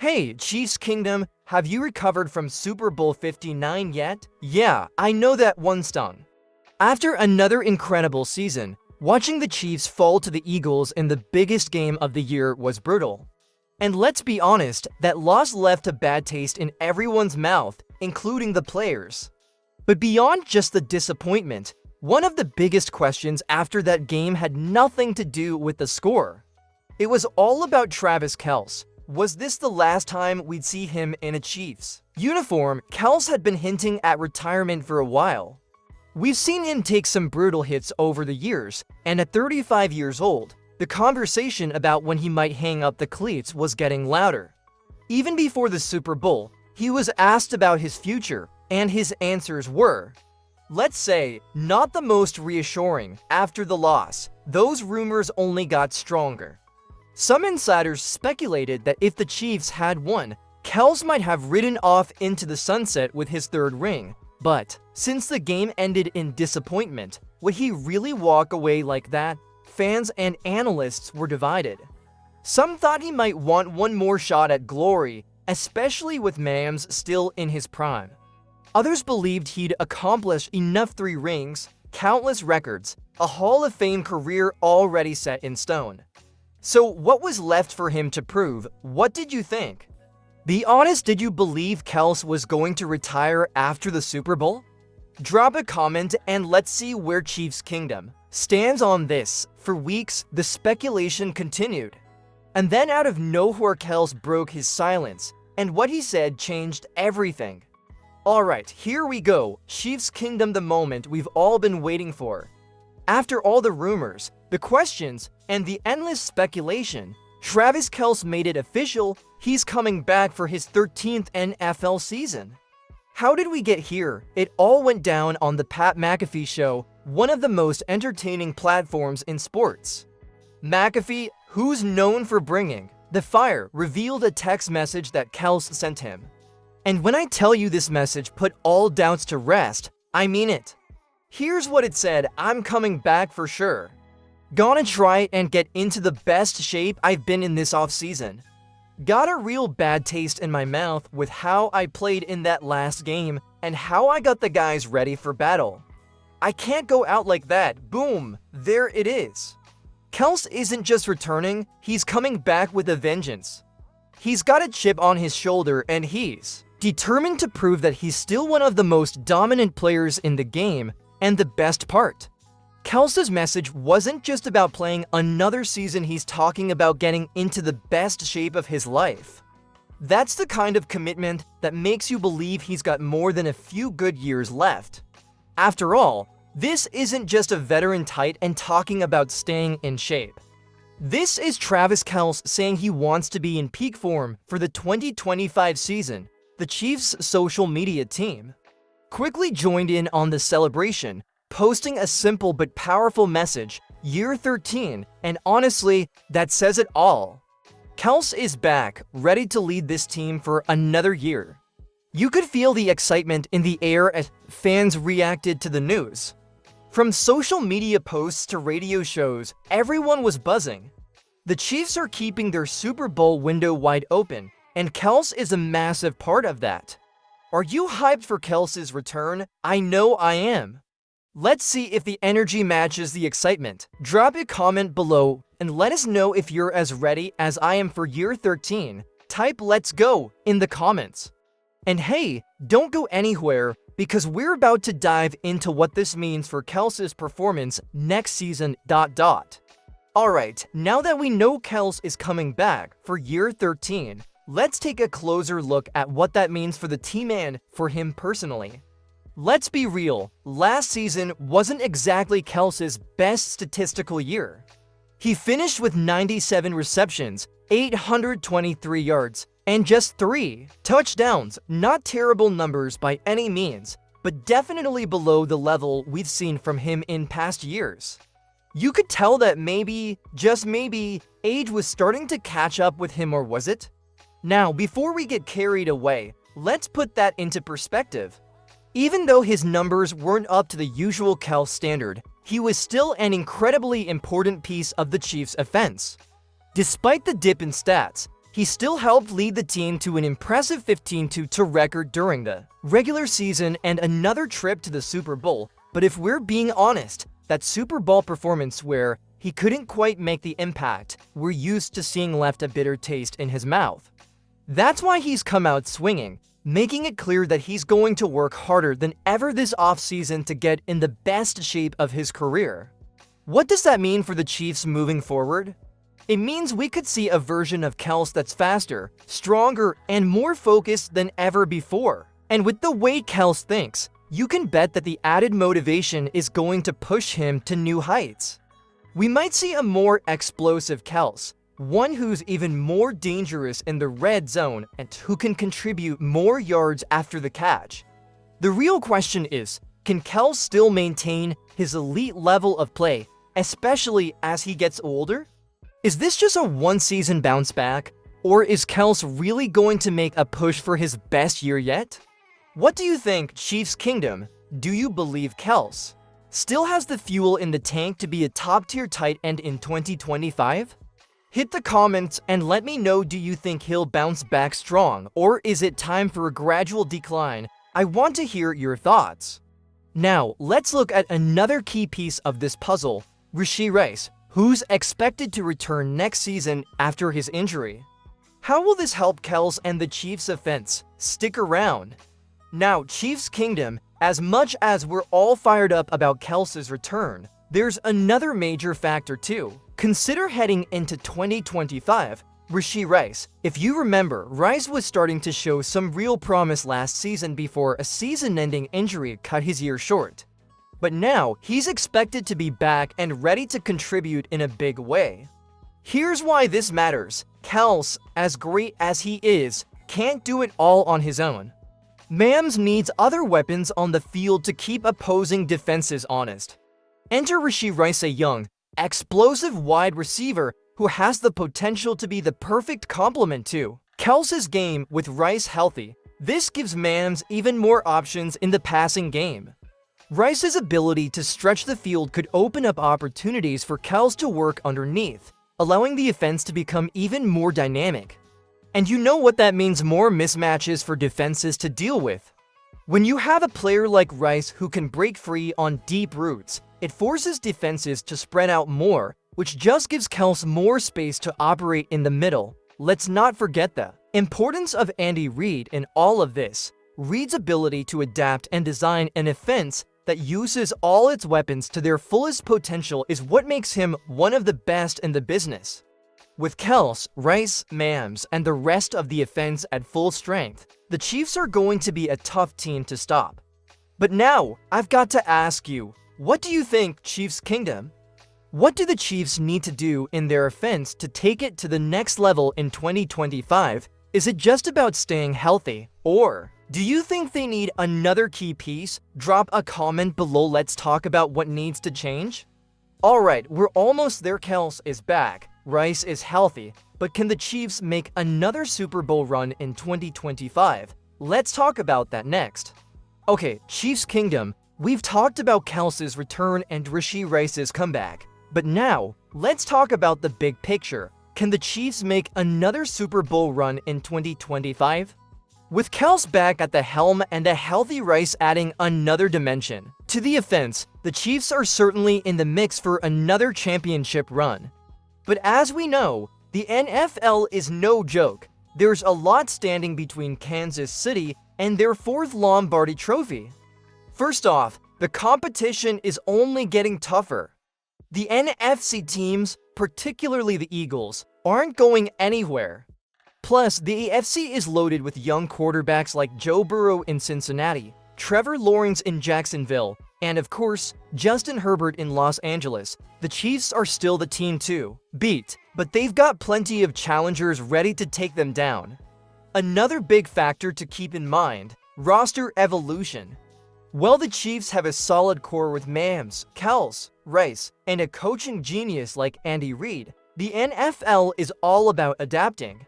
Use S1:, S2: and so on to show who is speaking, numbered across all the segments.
S1: Hey, Chiefs Kingdom, have you recovered from Super Bowl 59 yet? Yeah, I know that one stung. After another incredible season, watching the Chiefs fall to the Eagles in the biggest game of the year was brutal. And let's be honest, that loss left a bad taste in everyone's mouth, including the players. But beyond just the disappointment, one of the biggest questions after that game had nothing to do with the score. It was all about Travis Kelce. Was this the last time we'd see him in a Chiefs uniform? Kelce had been hinting at retirement for a while. We've seen him take some brutal hits over the years, and at 35 years old, the conversation about when he might hang up the cleats was getting louder. Even before the Super Bowl, he was asked about his future, and his answers were, let's say, not the most reassuring. After the loss, those rumors only got stronger. Some insiders speculated that if the Chiefs had won, Kelce might have ridden off into the sunset with his third ring. But since the game ended in disappointment, would he really walk away like that? Fans and analysts were divided. Some thought he might want one more shot at glory, especially with Mams still in his prime. Others believed he'd accomplish enough 3 rings, countless records, a Hall of Fame career already set in stone. So what was left for him to prove? What did you think? Be honest, did you believe Kelce was going to retire after the Super Bowl? Drop a comment and let's see where Chiefs Kingdom stands on this. For weeks, the speculation continued. And then out of nowhere, Kelce broke his silence, and what he said changed everything. Alright, here we go. Chiefs Kingdom, the moment we've all been waiting for. After all the rumors, the questions, and the endless speculation, Travis Kelce made it official. He's coming back for his 13th NFL season. How did we get here? It all went down on the Pat McAfee Show, one of the most entertaining platforms in sports. McAfee, who's known for bringing the fire, revealed a text message that Kelce sent him. And when I tell you this message put all doubts to rest, I mean it. Here's what it said: I'm coming back for sure. Gonna try and get into the best shape I've been in this offseason. Got a real bad taste in my mouth with how I played in that last game and how I got the guys ready for battle. I can't go out like that. Boom, there it is. Kelce isn't just returning, he's coming back with a vengeance. He's got a chip on his shoulder and he's determined to prove that he's still one of the most dominant players in the game. And the best part, Kelce's message wasn't just about playing another season, he's talking about getting into the best shape of his life. That's the kind of commitment that makes you believe he's got more than a few good years left. After all, this isn't just a veteran tight end talking about staying in shape. This is Travis Kelce saying he wants to be in peak form for the 2025 season. The Chiefs' social media team quickly joined in on the celebration, posting a simple but powerful message, year 13, and honestly, that says it all. Kelce is back, ready to lead this team for another year. You could feel the excitement in the air as fans reacted to the news. From social media posts to radio shows, everyone was buzzing. The Chiefs are keeping their Super Bowl window wide open, and Kelce is a massive part of that. Are you hyped for Kelce's return? I know I am. Let's see if the energy matches the excitement. Drop a comment below and let us know if you're as ready as I am for year 13. Type "let's go" in the comments. And hey, don't go anywhere because we're about to dive into what this means for Kelce's performance next season. Alright, now that we know Kelce is coming back for year 13, let's take a closer look at what that means for the team and for him personally. Let's be real, last season wasn't exactly Kelce's best statistical year. He finished with 97 receptions, 823 yards, and just 3 touchdowns. Not terrible numbers by any means, but definitely below the level we've seen from him in past years. You could tell that maybe, just maybe, age was starting to catch up with him, or was it? Now, before we get carried away, let's put that into perspective. Even though his numbers weren't up to the usual Kelce standard, he was still an incredibly important piece of the Chiefs' offense. Despite the dip in stats, he still helped lead the team to an impressive 15-2 record during the regular season and another trip to the Super Bowl. But if we're being honest, that Super Bowl performance where he couldn't quite make the impact we're used to seeing left a bitter taste in his mouth. That's why he's come out swinging, making it clear that he's going to work harder than ever this offseason to get in the best shape of his career. What does that mean for the Chiefs moving forward? It means we could see a version of Kelce that's faster, stronger, and more focused than ever before. And with the way Kelce thinks, you can bet that the added motivation is going to push him to new heights. We might see a more explosive Kelce, one who's even more dangerous in the red zone and who can contribute more yards after the catch. The real question is, can Kelce still maintain his elite level of play, especially as he gets older? Is this just a one-season bounce back, or is Kelce really going to make a push for his best year yet? What do you think, Chiefs Kingdom? Do you believe Kelce still has the fuel in the tank to be a top-tier tight end in 2025? Hit the comments and let me know, do you think he'll bounce back strong, or is it time for a gradual decline? I want to hear your thoughts. Now, let's look at another key piece of this puzzle, Rashee Rice, who's expected to return next season after his injury. How will this help Kelce and the Chiefs' offense? Stick around. Now, Chiefs Kingdom, as much as we're all fired up about Kelce's return, there's another major factor too. Consider heading into 2025, Rashee Rice. If you remember, Rice was starting to show some real promise last season before a season-ending injury cut his year short. But now, he's expected to be back and ready to contribute in a big way. Here's why this matters. Kelce, as great as he is, can't do it all on his own. Mams needs other weapons on the field to keep opposing defenses honest. Enter Rashee Rice, a young, explosive wide receiver who has the potential to be the perfect complement to Kelce's game. With Rice healthy, this gives Mams even more options in the passing game. Rice's ability to stretch the field could open up opportunities for Kelce to work underneath, allowing the offense to become even more dynamic. And you know what that means: more mismatches for defenses to deal with. When you have a player like Rice who can break free on deep routes, it forces defenses to spread out more, which just gives Kelce more space to operate in the middle. Let's not forget the importance of Andy Reid in all of this. Reid's ability to adapt and design an offense that uses all its weapons to their fullest potential is what makes him one of the best in the business. With Kelce, Rice, Mams, and the rest of the offense at full strength, the Chiefs are going to be a tough team to stop. But now, I've got to ask you, what do you think, Chiefs Kingdom? What do the Chiefs need to do in their offense to take it to the next level in 2025? Is it just about staying healthy? Or do you think they need another key piece? Drop a comment below. Let's talk about what needs to change. Alright, we're almost there. Kelce is back. Rice is healthy. But can the Chiefs make another Super Bowl run in 2025? Let's talk about that next. Okay, Chiefs Kingdom, we've talked about Kelce's return and Rashee Rice's comeback. But now, let's talk about the big picture. Can the Chiefs make another Super Bowl run in 2025? With Kelce back at the helm and a healthy Rice adding another dimension to the offense, the Chiefs are certainly in the mix for another championship run. But as we know, the NFL is no joke. There's a lot standing between Kansas City and their fourth Lombardi trophy. First off, the competition is only getting tougher. The NFC teams, particularly the Eagles, aren't going anywhere. Plus, the AFC is loaded with young quarterbacks like Joe Burrow in Cincinnati, Trevor Lawrence in Jacksonville, and of course, Justin Herbert in Los Angeles. The Chiefs are still the team to beat, but they've got plenty of challengers ready to take them down. Another big factor to keep in mind, roster evolution. While the Chiefs have a solid core with Mams, Kelce, Rice, and a coaching genius like Andy Reid, the NFL is all about adapting.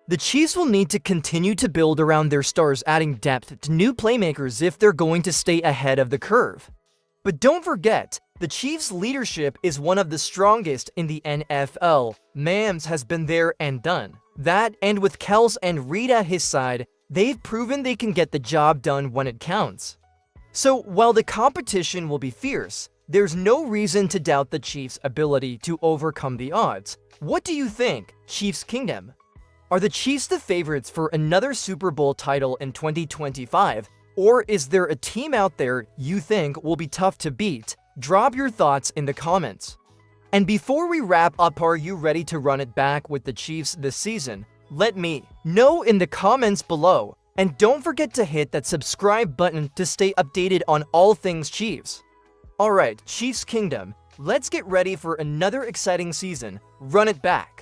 S1: The Chiefs will need to continue to build around their stars, adding depth to new playmakers if they're going to stay ahead of the curve. But don't forget, the Chiefs' leadership is one of the strongest in the NFL. Mams has been there and done That, and with Kelce and Reed at his side, they've proven they can get the job done when it counts. So while the competition will be fierce, there's no reason to doubt the Chiefs' ability to overcome the odds. What do you think, Chiefs Kingdom? Are the Chiefs the favorites for another Super Bowl title in 2025? Or is there a team out there you think will be tough to beat? Drop your thoughts in the comments. And before we wrap up, are you ready to run it back with the Chiefs this season? Let me know in the comments below. And don't forget to hit that subscribe button to stay updated on all things Chiefs. Alright, Chiefs Kingdom, let's get ready for another exciting season. Run it back.